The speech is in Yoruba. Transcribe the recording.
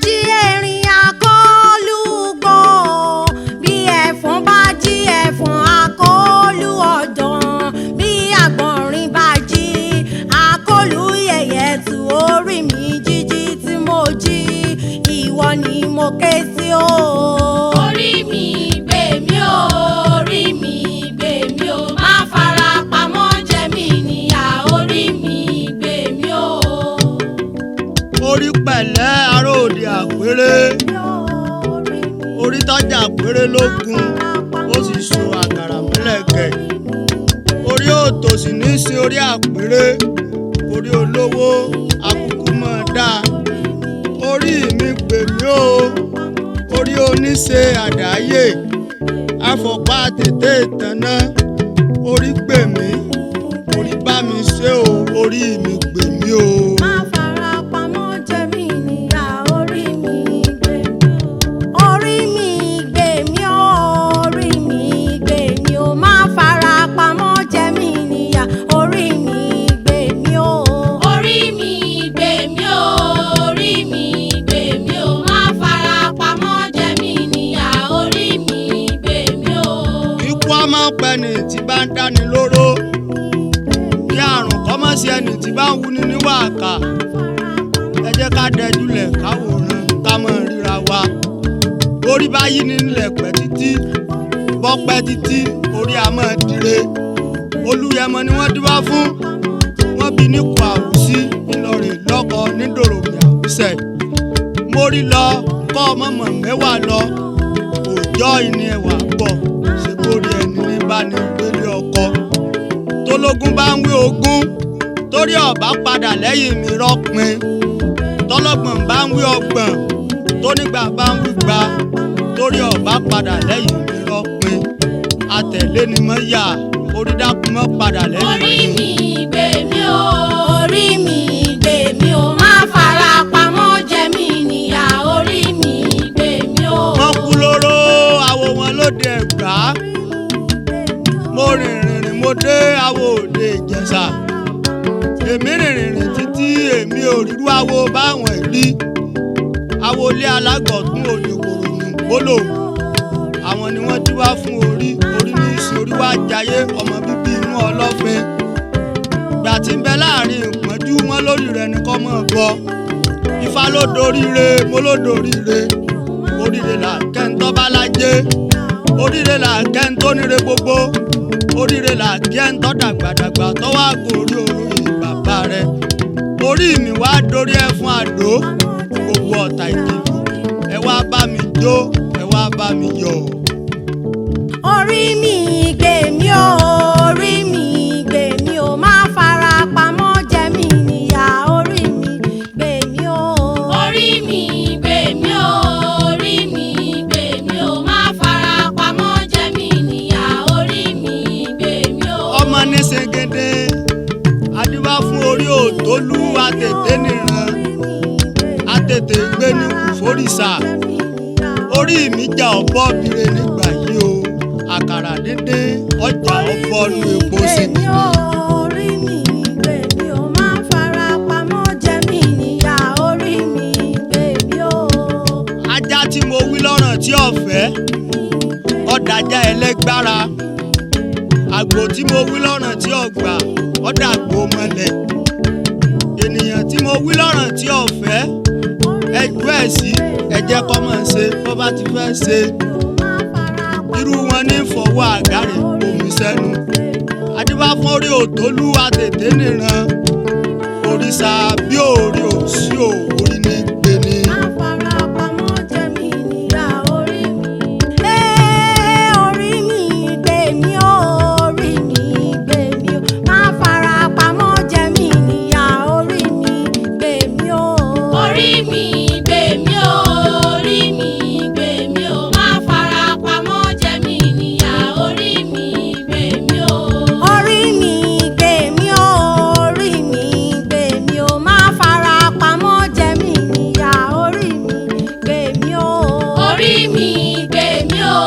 jí erin akólúgbò, bí ẹ̀fọn bá jí ẹ̀fọn akólú ọ̀dàn, bí àgbọ̀nrín bá jí akólú yẹ̀yẹ̀ tú. Orí mi jíjí tí mo jí, ìwọ ni mo ké sí o. Orí mi gbè mí o, orí mi gbè mí o, má fara pamọ́ jẹ mí níyà. Orí mi gbè mí o. Orí pẹ̀lẹ́ ará òde àpérè, orí tọ́jà àpérè lógun, ó sì so àkàrà mọ́lẹ̀kẹ̀. Orí òtòṣì ní í sin orí àpérè, orí olówó àkùkù mọ̀ dá. Orí mi gbè mí o, orí oníṣe àdáyé, àfọ̀pá tètè tànná. Orí gbè mí, orí bá mi ṣe o, orí mi gbè mí o. Má fara pamọ́ jẹ mí níyà. Orí mi gbè mí o. Orí mi gbè mí o, orí mi gbè mí o. Má fara pamọ́ jẹ mí níyà. Orí mi gbè mí o. Orí mi gbè mí o, orí mi gbè mí o, má fara pamọ́ jẹ mí níyà. Orí mi gbè mí o. Ikú ọmọ pẹ̀lú tí bá ń dáni lóró, kí àrùn kọ́mọ́ sí ẹni tí bá ń wúni níwà àkà. Ẹ jẹ́ ká dẹjúlẹ̀ káwòrán ká mọ̀ ríra wa. Orí bá yí ní nílẹ̀ pẹ́ títí, bọ́ pẹ́ títí, orí a mọ̀ dire. Olúyẹmọ ni wọ́n dúbá fún, wọ́n bí nípò àwùsí Ìlọrin lọ́kọ nídòròmì àwùsẹ̀. Mórí lọ kọ́ ọmọ mọ̀ mẹ́wàá lọ, òòjọ́ ìní ẹ̀wà pọ̀, ṣe bórí ẹni ní bá ní gbélé ọkọ. Tológun bá ń wí ogún, torí ọ̀bá padà lẹ́yìn mi rọ́pin. Tọ́lọ́gbọ̀n bá ń wí ọgbọ̀n, tónígbà bá ń wí gba, torí ọ̀bá padà lẹ́yìn mi rọ́pin. Àtẹ̀lé ni mọ́ yà, orí dákun mọ́ padà lẹ́yìn Orí mi gbè mí o, orí mi gbè mí o, má fara pamọ́ jẹ mí níyà. Orí mi gbè mí o. wọ́n kú lóró àwo wọn lóde Ẹ̀gbá. Mo rìnrìn mo dé àwo òde Ìjẹ̀ṣà. Èmi rìnrìn títí èmi ò rírú àwo báwọn rí. Àwo ilé alágọ̀tún òde kòrònú gbólò. Àwọn ni wọ́n dúwá fún orí, orí ní í sin orí wá jayé ọmọ bíbí inú Ọlọ́fin. Ìgbà tí ń bẹ láàrin ìpọ́njú wọn lórí rẹ̀ ní kọ́ mọ́ gbọ́. Ifá ló doríire, mo ló doríire. Oríire là kẹ́ńtọ́ bá lájé, oríire là kẹ́ńtọ́ níre gbogbo, oríire là kẹ́ńtọ́ dàgbàdàgbà tọ́wọ́ àgórí òròyìn bàbá rẹ̀. Orí mi wá dorí ẹ fún àdó, gbogbo ọ̀tá ìdìbò. Ẹ wá bá mi jó, ẹ wá bá mi yọ̀. Orí mi gbè mí o, orí mi gbè mí o. Má fara pamọ́ jẹ mí níyà. Orí mi gbè mí o. Orí mi gbè mí o, orí mi gbè mí o, má fara pamọ́ jẹ mí níyà. Orí mi gbè mí o. Ọmọ ní ṣègede, adíwá fún orí òtólú àtètè nìran, àtètè gbé ní kùfórìṣà. Orí mi jà ọ̀bọ bire nígbà yìí o, àkàrà dídín ọjà ọ̀bọ nu epo sí Gbè mí o, orí mi gbè mí o. Má fara pamọ́ jẹ mí níyà. Orí mi gbè mí o. Ajá tí mo wí lọ́ràn tí ọ̀fẹ́, ọ̀dàjà ẹlẹ́gbára. Àgbò tí mo wí lọ́ràn tí ọ̀gbà, ọ̀dàgbò mọ́lẹ̀. Ènìyàn tí mo wí lọ́ràn tí ọ̀fẹ́, ẹjọ́ ẹ̀ sí ẹ̀jẹ̀ kọ́ mọ̀ ṣe bó bá ti fẹ́ ṣe. Irú wọn ní fọwọ́ àgárè omi sẹ́nu. Adíbá fún orí òtólú àtètè nìran. Òrìṣà bí orí òsì ò orí ní gbé ni. Má fara pamọ́ jẹ mí níyà. Orí mi. Orí mi gbè mí o, orí mi gbè mí o. Má fara pamọ́ jẹ mí níyà. Orí mi gbè mí o. Orí mi gbè mí o, orí mi gbè mí o, má fara pamọ́ jẹ mí níyà. Orí mi gbè mí o. Orí mi gbè mí o, orí mi gbè mí o. Má fara pamọ́ jẹ mí níyà. Orí mi gbè mí o. Orí mi gbè mí o.